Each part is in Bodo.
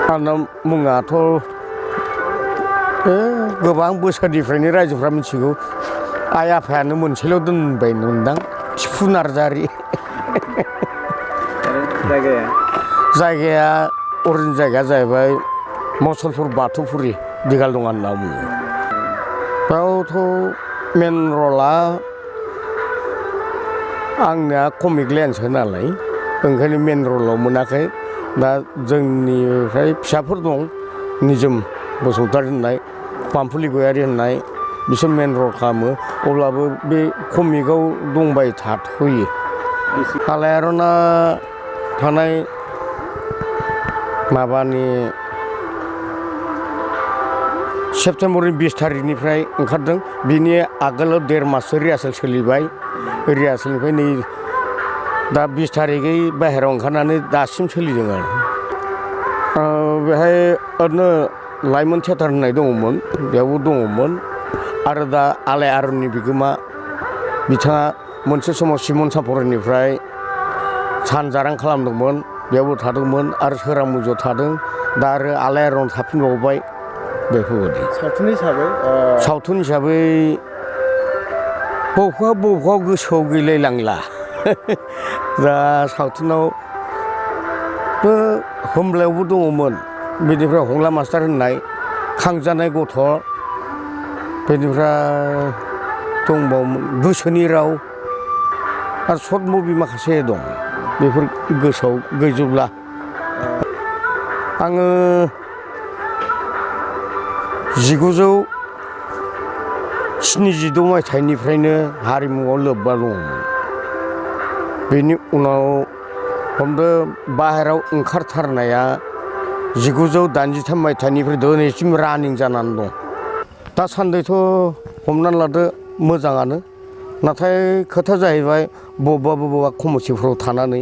आंना मुङाथ' गोबां बोसोरनिफ्रायनो रायजोफ्रा मिथिगौ आइ आफायानो मोनसेल' दोनबाय मोनदां थिफु नार्जारि जायगाया अरिजिन जायगाया जाहैबाय मुसलपुर बाथौफुरि दिगालदङा होनना बुङो बेयावथ' मेन रला आंनिया कमिक लेन्ससो नालाय ओंखायनो मेन रलाव मोनाखै दा जोंनिफ्राय फिसाफोर दं निजोम बसुमतारी होननाय पामफुलि गयारि होननाय बिसोर मेन रल खालामो अब्लाबो बे कमिकआव दंबाय थाथ'यो आलायारना थानाय माबानि सेप्तेम्बरनि 20 थारिखनिफ्राय ओंखारदों बिनि आगोलाव 1.5 माससो रिहार्सेल सोलिबाय रिहार्सेलनिफ्राय नै दा 20 थारिखै बाहेरायाव ओंखारनानै दासिम सोलिदों आरो बेहाय ओरैनो लाइमोन थियाटार होननाय दङमोन बेयावबो दङमोन आरो दा आलायारननि बिगोमा बिथाङा मोनसे समाव सिमन सापरिनिफ्राय सानजारां खालामदोंमोन बेयावबो थादोंमोन आरो सोरां मुंजियाव थादों दा आरो आलायारन थाफिनबावबाय बेफोरबायदि सावथुन हिसाबै बबेखौबा गोसोआव गैलायलांला दा सावथुनावबो होमब्लायावबो दङमोन बेनिफ्राय हंला मास्टार होननाय खांजानाय गथ' बेनिफ्राय दंबावोमोन गोसोनि राव आरो सर्ट मुभि माखासे दं बेफोर गोसोआव गैजोबला आङो 1976 मायथाइनिफ्रायनो हारिमुआव लोब्बा दङमोन बेनि उनाव हमदो बाहेरायाव ओंखारथारनाया 1983 मायथाइनिफ्राय दिनैसिम रानिं जानानै दं दासान्दिथ' हमनानै लादो मोजाङानो नाथाय खोथा जाहैबाय बबेबा कमिटिफ्राव थानानै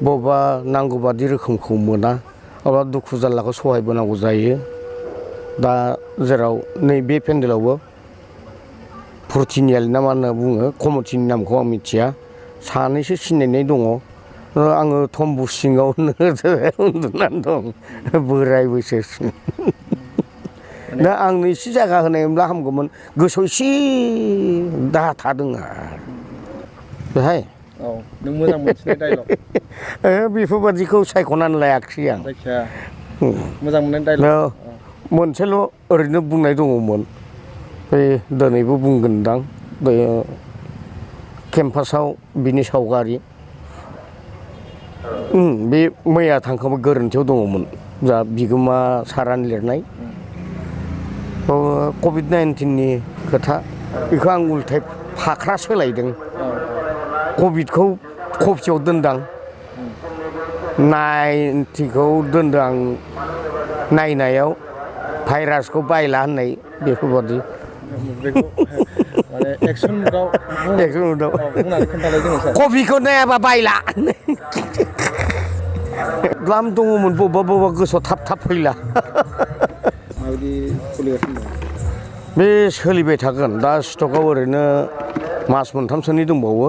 बबेबा नांगौ बादि रोखोमखौ मोना अब्ला दुखु जारलाखौ सहायबोनांगौ जायो दा जेराव नैबे पेन्डेलावबो फुरथिनियाल ना मा होनना बुङो कमिटिनि नामखौ आं मिथिया सानैसो सिनायनाय दङ आङो तम्बु सिङावनो उन्दुनानै दं बोराय बैसोसिम दा आंनो एसे जायगा होनायमोनब्ला हामगौमोन गोसोआव एसे दाहा थादों आरो बेहाय नों मोजां मोनसिननाय डायलग बेफोरबादिखौ सायख'नानै लायाखै आं मोजां मोननाय डायलग मोनसेल' ओरैनो बुंनाय दङमोन बे दिनैबो बुंगोनदां बे केम्पासाव बिनि सावगारि बे मैया थांखांबाय गोरोन्थियाव दङमोन जा बिगोमा सारानि लिरनाय कभिड-19नि खोथा बेखौ आं उल्थाय फाख्रा सोलायदों कभिडखौ कफियाव दोनदां 90खौ दोनदों आं नायनायाव भाइरासखौ बायला होननाय बेफोरबादि कफिखौ नायाबा बायला द्लाम दङमोन बबेबा गोसोआव थाब फैला बे सोलिबाय थागोन दा स्टकआव ओरैनो मास मोनथामसोनि दंबावो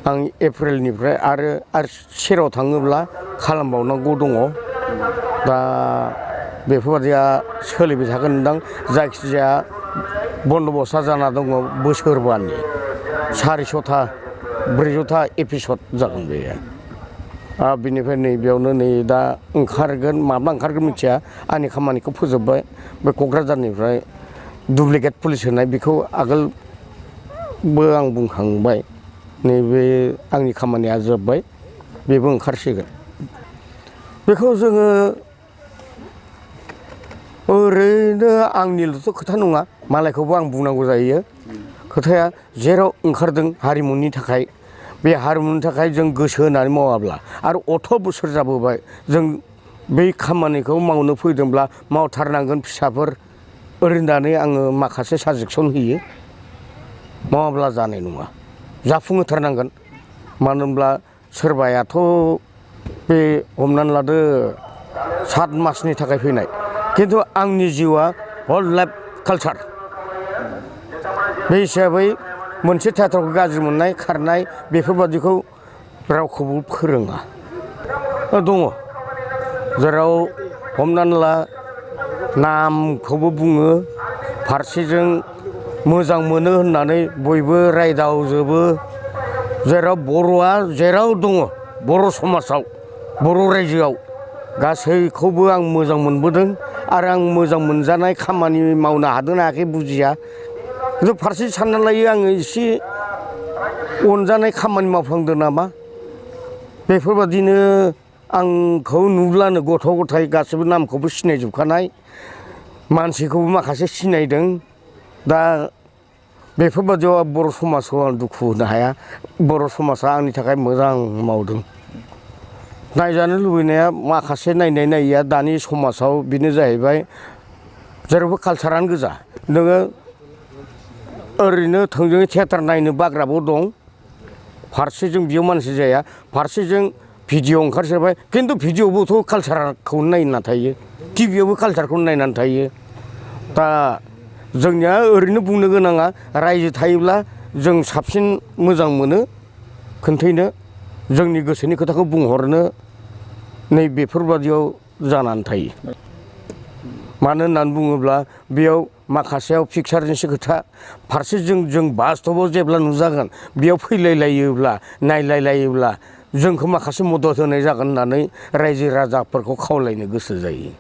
आं एप्रिलनिफ्राय आरो सेराव थाङोब्ला खालामबावनांगौ दङ दा बेफोरबादिया सोलिबाय थागोन नोंदां जायखिजाया बन्द'बस्था जाना दङ बोसोरबानि 400था 400था एपिसड जागोन बेयो बिनिफ्राय नैबेयावनो नै दा ओंखारगोन माब्ला ओंखारगोन मिथिया आंनि खामानिखौ फोजोबबाय बे क'क्राझारनिफ्राय डुप्लिकेट पुलिस होनाय बेखौ आगोलबो आं बुंखांबाय नैबे आंनि खामानिया जोब्बाय बेबो ओंखारसिगोन बेखौ जोङो ओरैनो आंनिल'थ' खोथा नङा मालायखौबो आं बुंनांगौ जायो खोथाया जेराव ओंखारदों हारिमुनि थाखाय बे हारिमुनि थाखाय जों गोसो होनानै मावाब्ला आरो 18 बोसोर जाबोबाय जों बै खामानिखौ मावनो फैदोंब्ला मावथारनांगोन फिसाफोर ओरैनानै आङो माखासे साजेसन होयो मावाब्ला जानाय नङा जाफुंहोथारनांगोन मानो होनब्ला सोरबायाथ' बे हमनानै लादो 7 मासनि थाखाय फैनाय खिन्थु आंनि जिउआ हल लाइफ कालचार बे हिसाबै मोनसे थियाटारखौ गाज्रि मोननाय खारनाय बेफोरबादिखौ रावखौबो फोरोङा दङ जेराव हमनानै ला नामखौबो बुङो फारसेजों मोजां मोनो होननानै बयबो रायदावजोबो जेराव बर'आ जेराव दङ बर' समाजाव बर' रायजोआव गासैखौबो आं मोजां मोनबोदों आरो आं मोजां मोनजानाय खामानि मावनो हादों ना हायाखै बुजिया खिन्थु फारसे सानना लायो आङो एसे अनजानाय खामानि मावफ्लांदों नामा बेफोरबादिनो आंखौ नुब्लानो गथ' गथाय गासैबो नामखौबो सिनायजोबखानाय मानसिखौबो माखासे सिनायदों दा बेफोरबादियाव बर' समाजखौ आं दुखु होनो हाया बर' समाजा आंनि थाखाय मोजां मावदों नायजानो लुबैनाया माखासे नायनाय नायिया दानि समाजाव बेनो जाहैबाय जेरावबो कालसारानो गोजा नोङो ओरैनो थोंजोङै थियाटार नायनो बाग्राबो दं फारसेजों बेयाव मानसि जाया फारसेजों भिडिअ ओंखारसोबाय खिन्थु भिडिअआवबोथ' कालसारखौनो नायना थायो टिभियावबो कालसारखौनो नायनानै थायो दा जोंनिया ओरैनो बुंनो गोनाङा रायजो थायोब्ला जों साबसिन मोजां मोनो खोन्थानो जोंनि गोसोनि खोथाखौ बुंहरनो नै बेफोरबादियाव जानानै थायो मानो होननानै बुङोब्ला बेयाव माखासेयाव पिक्सारनिसो खोथा फारसेजों जों बास्तबाव जेब्ला नुजागोन बेयाव फैलायलायोब्ला नायलायलायोब्ला जोंखौ माखासे मदद होनाय जागोन होननानै रायजो राजाफोरखौ खावलायनो गोसो जायो